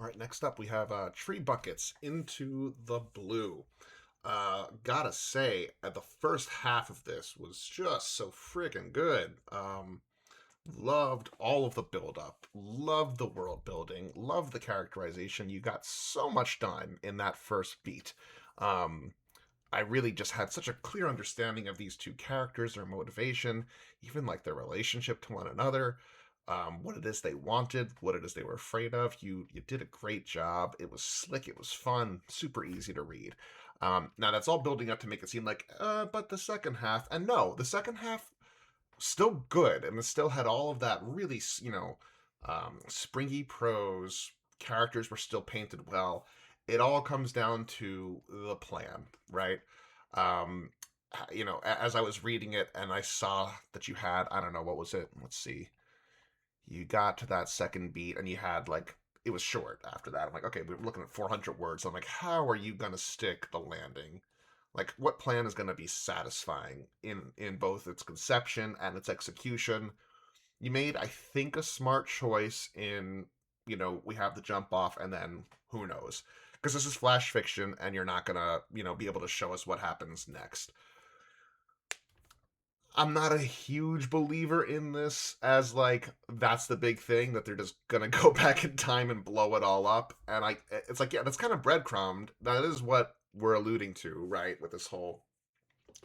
All right, next up we have Tree Buckets Into the Blue. Gotta say, the first half of this was just so freaking good. Loved all of the build up, loved the world building, loved the characterization. You got so much done in that first beat. Um, I really just had such a clear understanding of these two characters, their motivation, even like their relationship to one another, what it is they wanted, what it is they were afraid of. You did a great job. It was slick, it was fun, super easy to read. Now that's all building up to make it seem like, but the second half, and no, the second half still good, and it still had all of that really, springy prose. Characters were still painted well. It all comes down to the plan, right? Um, as I was reading it and I saw that you had, I don't know, what was it? Let's see. You got to that second beat and you had like, it was short after that. I'm like, okay, we're looking at 400 words. I'm like, how are you going to stick the landing? Like, what plan is going to be satisfying in both its conception and its execution? You made, I think, a smart choice in, we have the jump off and then who knows? Because this is flash fiction and you're not going to, be able to show us what happens next. I'm not a huge believer in this as like that's the big thing that they're just gonna go back in time and blow it all up. And it's like, yeah, that's kind of breadcrumbed. That is what we're alluding to, right? With this whole,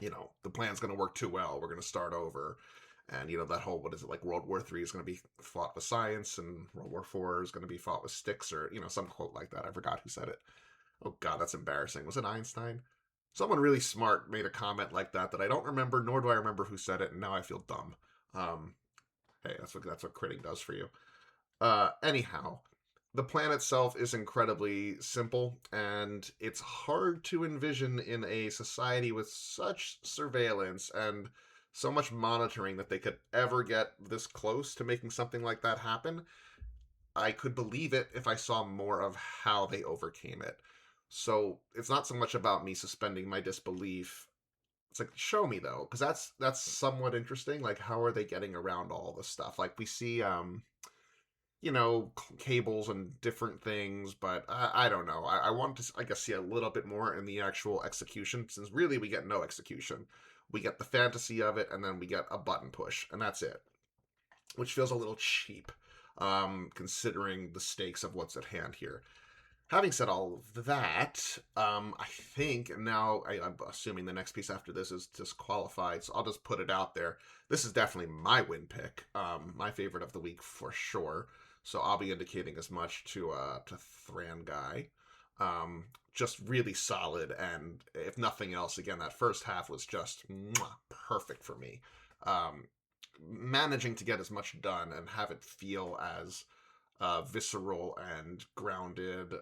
the plan's gonna work too well. We're gonna start over, and that whole, what is it, like World War III is gonna be fought with science, and World War IV is gonna be fought with sticks, or some quote like that. I forgot who said it. Oh God, that's embarrassing. Was it Einstein? Someone really smart made a comment like that I don't remember, nor do I remember who said it, and now I feel dumb. Um, hey, that's what critting does for you. Anyhow, the plan itself is incredibly simple, and it's hard to envision in a society with such surveillance and so much monitoring that they could ever get this close to making something like that happen. I could believe it if I saw more of how they overcame it. So it's not so much about me suspending my disbelief. It's like, show me though, because that's somewhat interesting. Like, how are they getting around all this stuff? Like, we see cables and different things, but I don't know. I want to, I guess, see a little bit more in the actual execution, since really we get no execution. We get the fantasy of it, and then we get a button push, and that's it, which feels a little cheap, considering the stakes of what's at hand here. Having said all of that, I think now I'm assuming the next piece after this is disqualified, so I'll just put it out there. This is definitely my win pick, my favorite of the week for sure. So I'll be indicating as much to Thran Guy. Just really solid, and if nothing else, again, that first half was just perfect for me. Um, Managing to get as much done and have it feel as visceral and grounded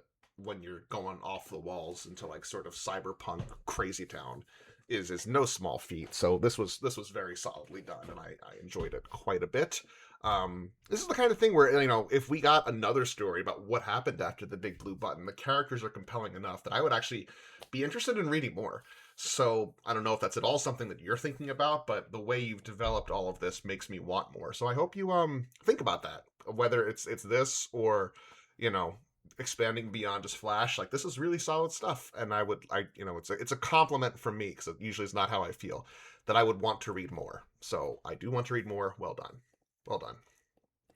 when you're going off the walls into like sort of cyberpunk crazy town is no small feat. So this was very solidly done, and I enjoyed it quite a bit. This is the kind of thing where, if we got another story about what happened after the big blue button, the characters are compelling enough that I would actually be interested in reading more. So I don't know if that's at all something that you're thinking about, but the way you've developed all of this makes me want more. So I hope you think about that, whether it's this or, you know, expanding beyond just Flash. Like, this is really solid stuff, and it's a compliment from me, because it usually is not how I feel, that I would want to read more. So I do want to read more. Well done. Well done.